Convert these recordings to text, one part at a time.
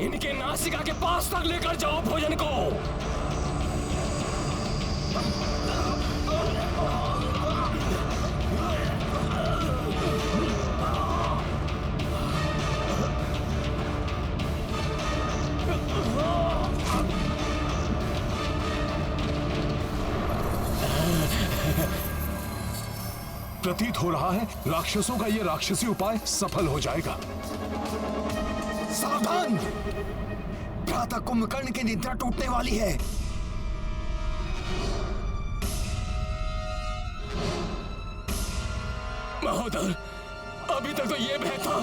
इनके नासिका के पास तक लेकर जाओ भोजन को। प्रतीत हो रहा है राक्षसों का यह राक्षसी उपाय सफल हो जाएगा। सावधान! भ्राता कुंभकर्ण की निद्रा टूटने वाली है। महोदय, अभी तक तो ये भय था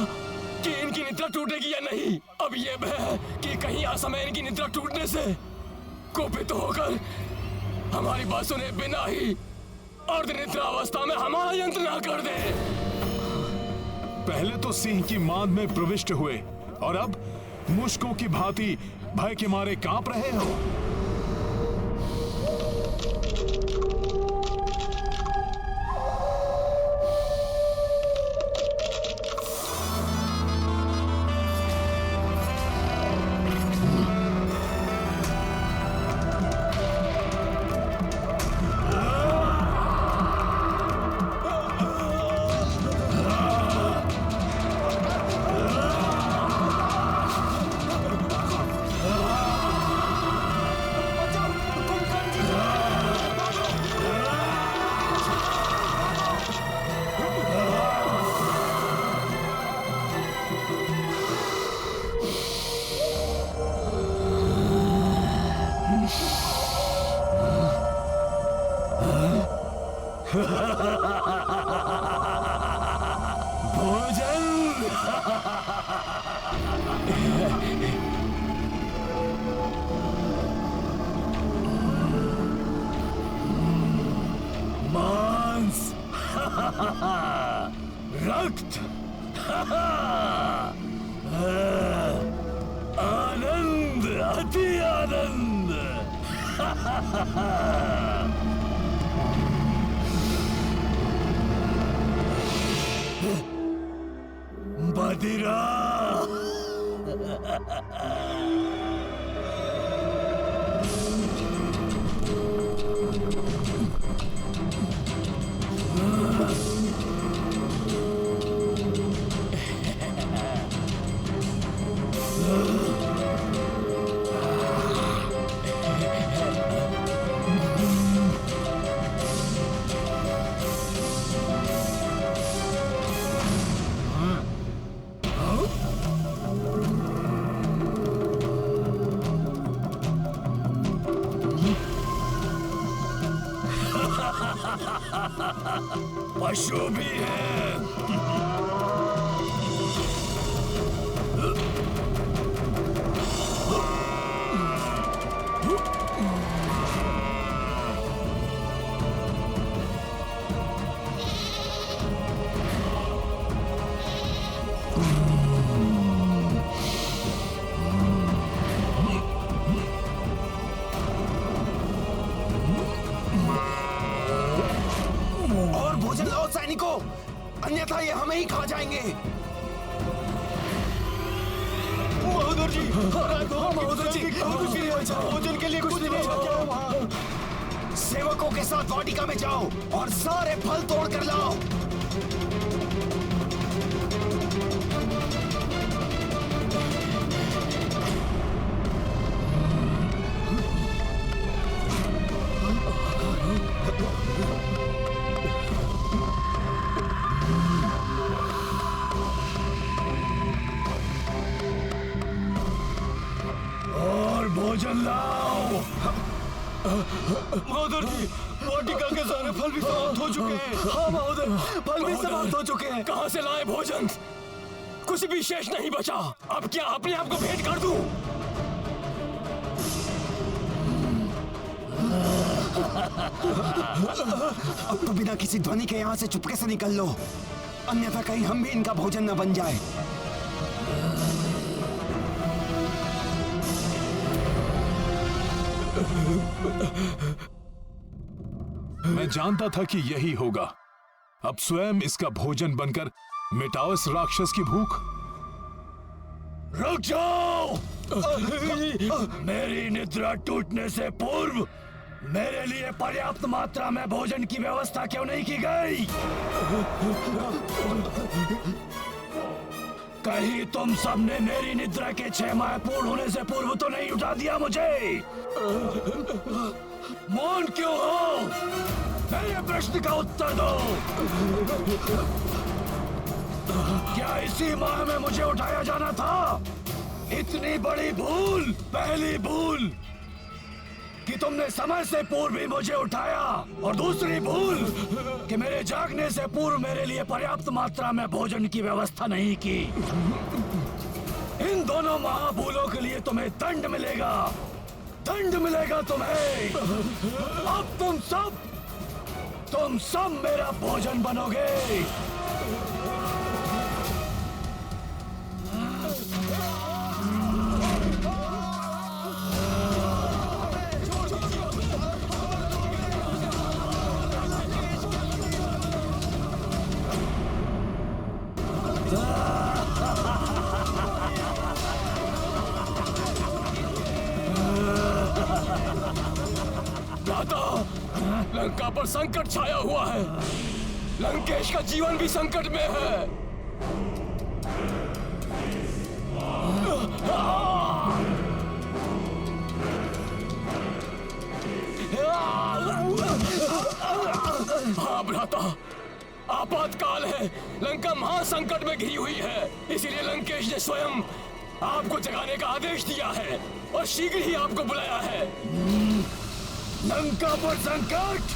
कि इनकी निद्रा टूटेगी या नहीं। अब ये भय है कि कहीं असमय इनकी निद्रा टूटने से कुपित होकर हमारी बात सुने बिना ही अर्धनिद्रा अवस्था में हमारा यंत्र ना कर दे। पहले तो सिंह की मांद में प्रविष्ट हुए और अब मुश्कों की भांति भय के मारे कांप रहे हो। मांस, रक्त, आनंद, अति आनंद। बदिरा। पशु भी है। और भोजन लाओ सैनिकों, अन्यथा ये हमें ही खा जाएंगे। महोदय जी, महोदय जी, भोजन के लिए कुछ नहीं बचा। सेवकों के साथ वाटिका में जाओ और सारे फल तोड़ कर लाओ। और भोजन लाओ। महोदय जी, वाटिका के सारे फल भी समाप्त हो चुके हैं। हाँ महोदय, फल भी समाप्त हो चुके हैं। कहां से लाए भोजन? कुछ भी शेष नहीं बचा। अब क्या अपने आप को भेंट कर दूं? अब तो बिना किसी ध्वनि के यहाँ से चुपके से निकल लो, अन्यथा कहीं हम भी इनका भोजन न बन जाए। मैं जानता था कि यही होगा। अब स्वयं इसका भोजन बनकर मिटाओ इस राक्षस की भूख। रुक जाओ! मेरी निद्रा टूटने से पूर्व मेरे लिए पर्याप्त मात्रा में भोजन की व्यवस्था क्यों नहीं की गई? कहीं तुम सबने मेरी निद्रा के 6 माह पूर्ण होने से पूर्व तो नहीं उठा दिया मुझे? मौन क्यों हो? मेरे प्रश्न का उत्तर दो। क्या इसी माह में मुझे उठाया जाना था? इतनी बड़ी भूल, पहली भूल कि तुमने समय से पूर्व ही मुझे उठाया, और दूसरी भूल कि मेरे जागने से पूर्व मेरे लिए पर्याप्त मात्रा में भोजन की व्यवस्था नहीं की। इन दोनों महाभूलों के लिए तुम्हें दंड मिलेगा, दंड मिलेगा तुम्हें। अब तुम सब मेरा भोजन बनोगे। लंका पर संकट छाया हुआ है। लंकेश का जीवन भी संकट में है। हाँ भ्राता, आपातकाल है। लंका महासंकट में घिरी हुई है। इसीलिए लंकेश ने स्वयं आपको जगाने का आदेश दिया है और शीघ्र ही आपको बुलाया है। लंका पर संकट।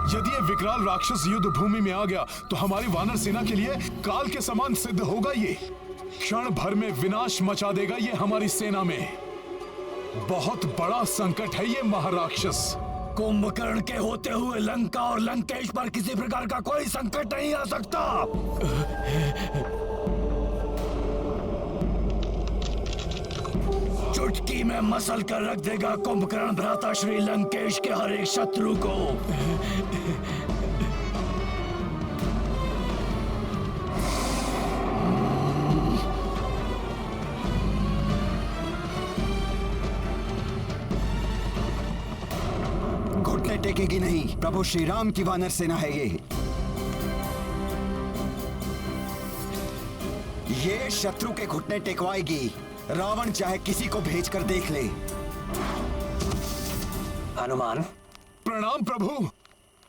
यदि ये विकराल राक्षस युद्ध भूमि में आ गया तो हमारी वानर सेना के लिए काल के समान सिद्ध होगा। ये क्षण भर में विनाश मचा देगा। ये हमारी सेना में बहुत बड़ा संकट है ये महाराक्षस। कुंभकर्ण के होते हुए लंका और लंकेश पर किसी प्रकार का कोई संकट नहीं आ सकता। चुटकी में मसल कर रख देगा कुंभकर्ण भ्राता श्री लंकेश के हर एक शत्रु को। घुटने टेकेगी नहीं। प्रभु श्री राम की वानर सेना है ये शत्रु के घुटने टेकवाएगी। रावण चाहे किसी को भेजकर देख ले। हनुमान। प्रणाम प्रभु।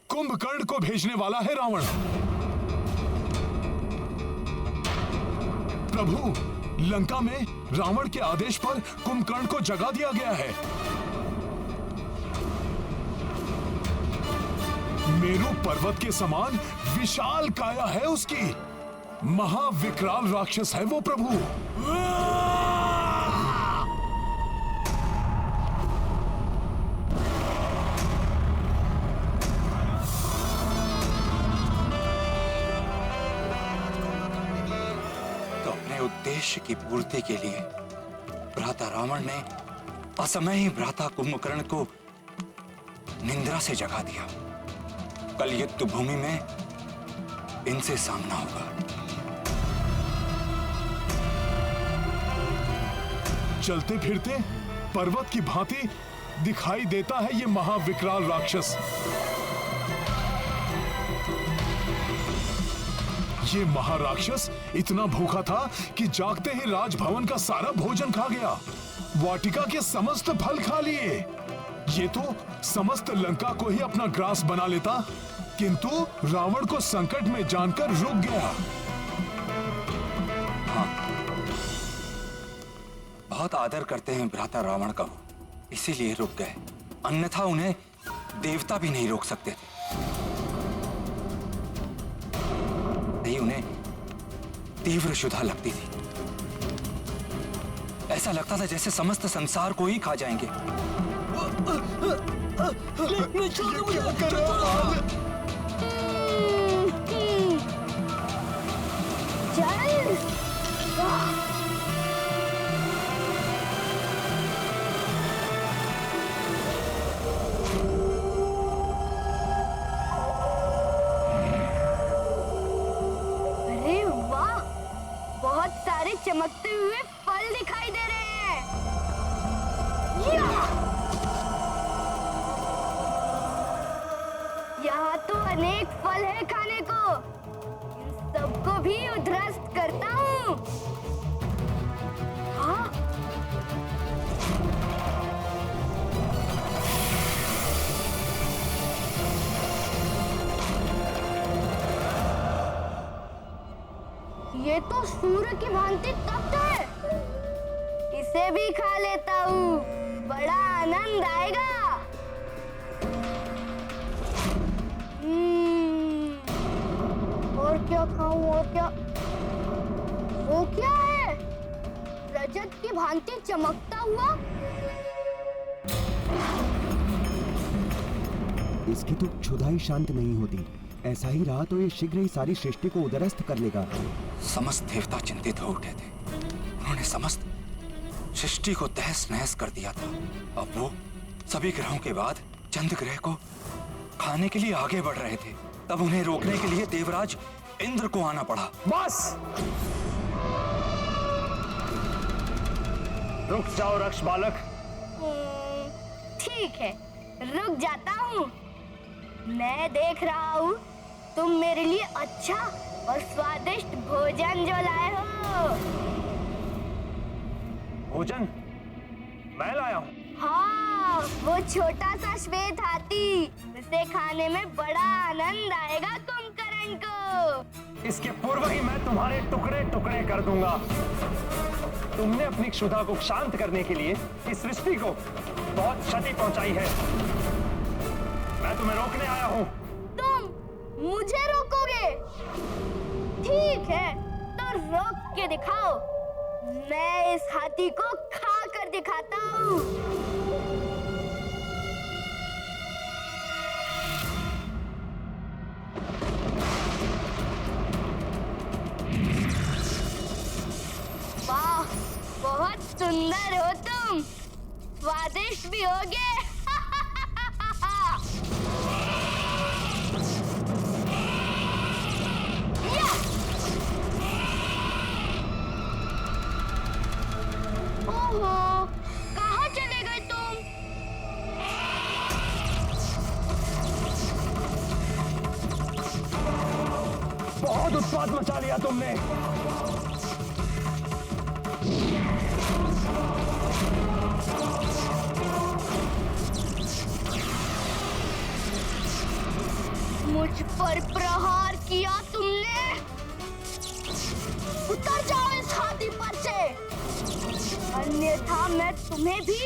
कुंभकर्ण को भेजने वाला है रावण। प्रभु, लंका में रावण के आदेश पर कुंभकर्ण को जगा दिया गया है। मेरू पर्वत के समान विशाल काया है उसकी। महाविकराल राक्षस है वो प्रभु। तो अपने उद्देश्य की पूर्ति के लिए भ्राता रावण ने असमय ही भ्राता कुंभकर्ण को निंद्रा से जगा दिया। कल युद्ध भूमि में इनसे सामना होगा। चलते फिरते पर्वत की भांति दिखाई देता है ये महाविकराल राक्षस। ये महाराक्षस इतना भूखा था कि जागते ही राजभवन का सारा भोजन खा गया। वाटिका के समस्त फल खा लिए। ये तो समस्त लंका को ही अपना ग्रास बना लेता, किंतु रावण को संकट में जानकर रुक गया। हाँ, बहुत आदर करते हैं भ्राता रावण का, इसीलिए रुक गए। अन्यथा उन्हें देवता भी नहीं रोक सकते थे। नहीं, उन्हें तीव्र क्षुधा लगती थी। ऐसा लगता था जैसे समस्त संसार को ही खा जाएंगे। अरे वाह, बहुत सारे चमकते हुए फल दिखाई दे रहे हैं। यहाँ तो अनेक फल है खाने को। इन सबको भी उध्वस्त करता हूँ। हाँ? ये तो सूर्य की भांति तप्त है। इसे भी खा लेता हूँ, बड़ा आनंद आएगा। और क्या खाऊं, और क्या? वो क्या है? रजत की भांति चमकता हुआ। इसकी तो क्षुधा ही शांत नहीं होती। ऐसा ही रहा तो ये शीघ्र ही सारी सृष्टि को उद्ध्वस्त कर लेगा। समस्त देवता चिंतित हो उठे थे। उन्होंने समस्त सृष्टि को तहस नहस कर दिया था। अब वो सभी ग्रहों के बाद चंद्र ग्रह को खाने के लिए आगे बढ़ रहे थे। तब उन्हें रोकने के लिए देवराज इंद्र को आना पड़ा। बस रुक जाओ रक्ष बालक। ठीक है, रुक जाता हूँ। मैं देख रहा हूँ तुम मेरे लिए अच्छा और स्वादिष्ट भोजन जो लाए हो। भोजन मैं लाया हूँ। हाँ, वो छोटा सा श्वेत हाथी। उसे खाने में बड़ा आनंद आएगा कुंभकर्ण को। इसके पूर्व ही मैं तुम्हारे टुकड़े टुकड़े कर दूंगा। तुमने अपनी क्षुधा को शांत करने के लिए इस सृष्टि को बहुत क्षति पहुंचाई है। मैं तुम्हें रोकने आया हूँ। तुम मुझे रोकोगे? ठीक है, तो रोक के दिखाओ। मैं इस हाथी को खा कर दिखाता हूँ। वाह, बहुत सुंदर हो तुम। स्वादिष्ट भी होगे। ओहो, कहाँ चले गए तुम? बहुत उत्पात मचा लिया तुमने। मुझ पर प्रहार किया तुमने। उतर जाओ इस हाथी पर से, अन्यथा मैं तुम्हें भी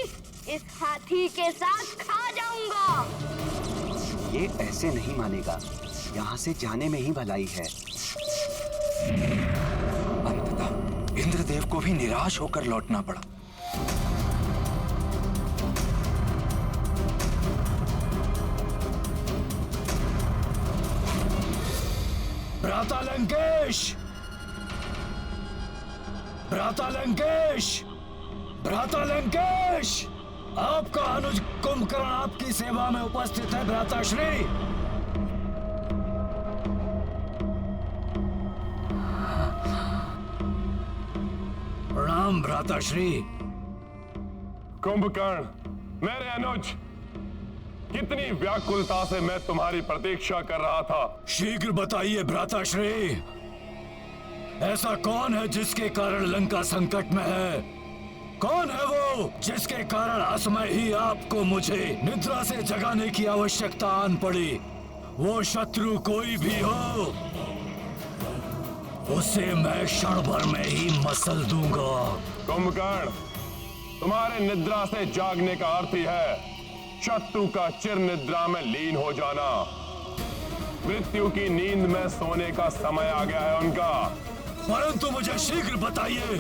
इस हाथी के साथ खा जाऊंगा। ये ऐसे नहीं मानेगा। यहाँ से जाने में ही भलाई है। अंततः इंद्रदेव को भी निराश होकर लौटना पड़ा। भ्राता लंकेश! भ्राता लंकेश! भ्राता लंकेश! आपका अनुज कुंभकर्ण आपकी सेवा में उपस्थित है भ्राताश्री। प्रणाम भ्राताश्री। कुंभकर्ण, मेरे अनुज, कितनी व्याकुलता से मैं तुम्हारी प्रतीक्षा कर रहा था। शीघ्र बताइए भ्राताश्री, ऐसा कौन है जिसके कारण लंका संकट में है? कौन है वो जिसके कारण असमय ही आपको मुझे निद्रा से जगाने की आवश्यकता आन पड़ी? वो शत्रु कोई भी हो, उसे मैं क्षण भर में ही मसल दूंगा। कुंभकर्ण, तुम्हारे निद्रा से जागने का अर्थ ही है शत्रु का चिर निद्रा में लीन हो जाना। मृत्यु की नींद में सोने का समय आ गया है उनका। परंतु मुझे शीघ्र बताइए,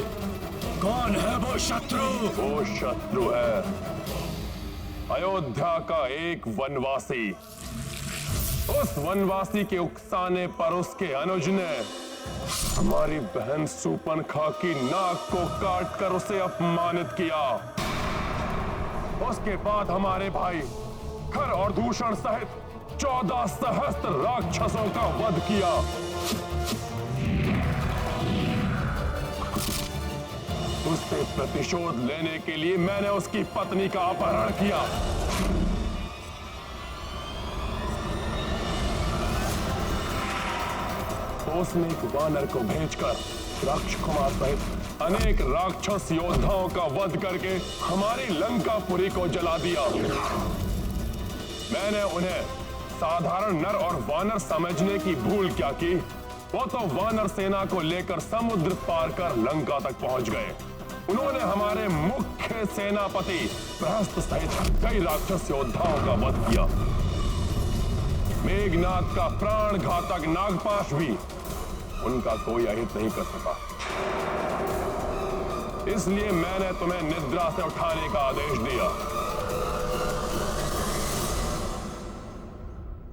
कौन है वो शत्रु? वो शत्रु है अयोध्या का एक वनवासी। उस वनवासी के उकसाने पर उसके अनुज ने हमारी बहन सूर्पनखा की नाक को काटकर उसे अपमानित किया। उसके बाद हमारे भाई खर और दूषण सहित 14 सहस्त्र राक्षसों का वध किया। उससे प्रतिशोध लेने के लिए मैंने उसकी पत्नी का अपहरण किया। तो उसने एक वानर को भेजकर राक्षकुमार सहित अनेक राक्षस योद्धाओं का वध करके हमारी लंकापुरी को जला दिया। मैंने उन्हें साधारण नर और वानर समझने की भूल क्या की, वो तो वानर सेना को लेकर समुद्र पार कर लंका तक पहुंच गए। उन्होंने हमारे मुख्य सेनापति प्रहस्त सहित कई राक्षस योद्धाओं का वध किया। मेघनाथ का प्राण घातक नागपाश भी उनका कोई अहित नहीं कर सका। इसलिए मैंने तुम्हें निद्रा से उठाने का आदेश दिया।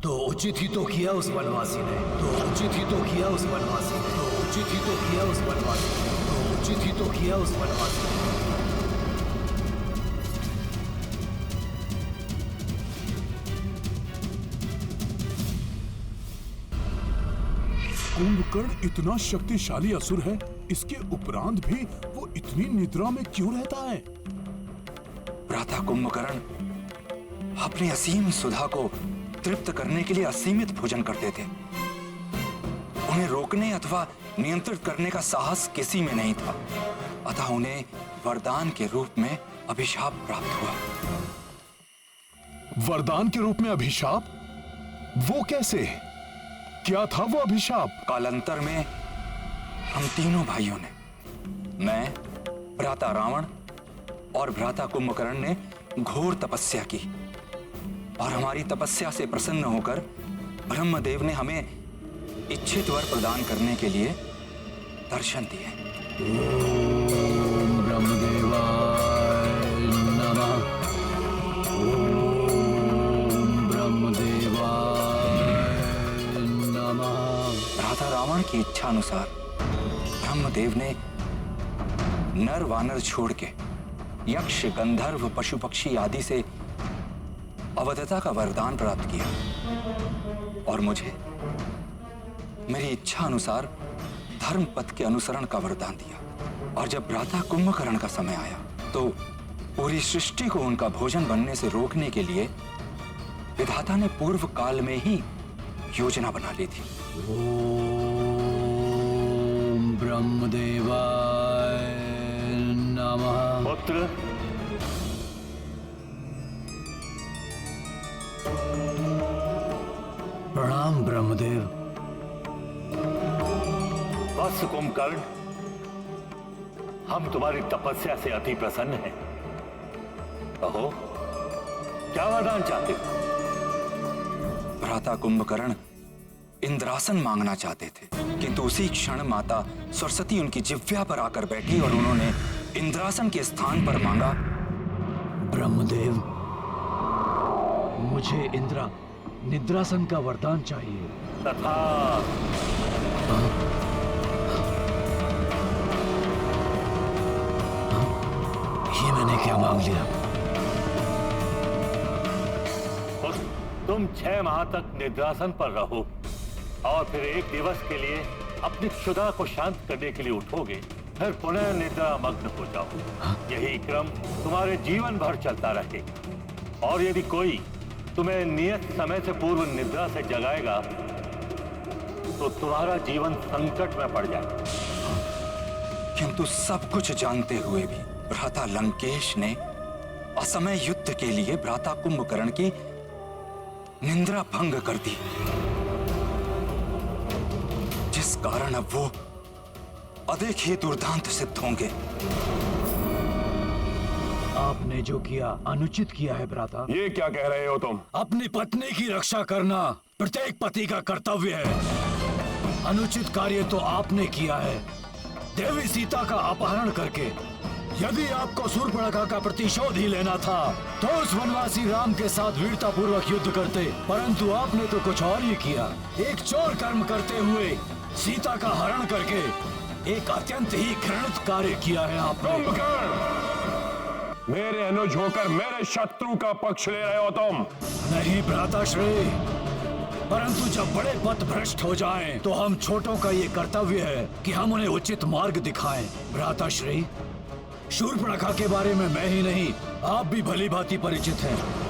तो उचित ही तो किया उस वनवासी ने, तो उचित ही तो किया उस वनवासी ने, तो उचित ही तो किया उस वनवासी ने, तो उचित ही तो किया उस वनवासी ने। कुंभकर्ण इतना शक्तिशाली असुर है, इसके उपरांत भी वो इतनी निद्रा में क्यों रहता है? भ्राता कुंभकर्ण अपनी असीम सुधा को तृप्त करने के लिए असीमित भोजन करते थे। उन्हें रोकने अथवा नियंत्रित करने का साहस किसी में नहीं था, अतः उन्हें वरदान के रूप में अभिशाप प्राप्त हुआ। वरदान के रूप में अभिशाप? वो कैसे? क्या था वो अभिशाप? कालांतर में हम तीनों भाइयों ने, मैं, भ्राता रावण और भ्राता कुंभकर्ण ने घोर तपस्या की और हमारी तपस्या से प्रसन्न होकर ब्रह्मदेव ने हमें इच्छित वर प्रदान करने के लिए दर्शन दिए। ओम ब्रह्मदेवाय नमः। ओम ब्रह्मदेवाय नमः। भ्राता रावण की इच्छा अनुसार ब्रह्मदेव ने नर वानर छोड़ के यक्ष, गंधर्व, पशु पक्षी आदि से अवधता का वरदान प्राप्त किया और मुझे मेरी इच्छा अनुसार धर्म पथ के अनुसरण का वरदान दिया। और जब भ्राता कुंभकर्ण का समय आया तो पूरी सृष्टि को उनका भोजन बनने से रोकने के लिए विधाता ने पूर्व काल में ही योजना बना ली थी। ओम ब्रह्मदेवाय नमः। पुत्र, प्रणाम ब्रह्मदेव। बस कुंभकर्ण, हम तुम्हारी तपस्या से अति प्रसन्न हैं। कहो, क्या वरदान चाहते हो? भ्राता कुंभकर्ण इंद्रासन मांगना चाहते थे, किंतु उसी क्षण माता सरस्वती उनकी जिह्वा पर आकर बैठी और उन्होंने इंद्रासन के स्थान पर मांगा, ब्रह्मदेव, मुझे निद्रासन का वरदान चाहिए। तथा ये मैंने क्या मांग लिया? तुम 6 माह तक निद्रासन पर रहो और फिर एक दिवस के लिए अपनी क्षुधा को शांत करने के लिए उठोगे, फिर पुनः निद्रा मग्न हो जाओ। यही क्रम तुम्हारे जीवन भर चलता रहेगा और यदि कोई तुम्हें नियत समय से पूर्व निद्रा से जगाएगा तो तुम्हारा जीवन संकट में पड़ जाएगा। किंतु सब कुछ जानते हुए भी भ्राता लंकेश ने असमय युद्ध के लिए भ्राता कुंभकर्ण की निंद्रा भंग कर दी, जिस कारण अब वो अदेखिए दुर्दांत सिद्ध होंगे। आपने जो किया अनुचित किया है भ्राता। ये क्या कह रहे हो तुम? अपनी पत्नी की रक्षा करना प्रत्येक पति का कर्तव्य है। अनुचित कार्य तो आपने किया है, देवी सीता का अपहरण करके। यदि आपको शूर्पणखा का प्रतिशोध ही लेना था तो उस वनवासी राम के साथ वीरता पूर्वक युद्ध करते, परंतु आपने तो कुछ और ही किया। एक चोर कर्म करते हुए सीता का हरण करके एक अत्यंत ही घृणित कार्य किया है आपने। कुंभकर्ण, मेरे अनुज होकर मेरे शत्रु का पक्ष ले रहे हो तुम? नहीं भ्राताश्री, परंतु जब बड़े पथ भ्रष्ट हो जाएं, तो हम छोटों का ये कर्तव्य है कि हम उन्हें उचित मार्ग दिखाएं। भ्राताश्री, शूर्पणखा के बारे में मैं ही नहीं, आप भी भली भांति परिचित हैं।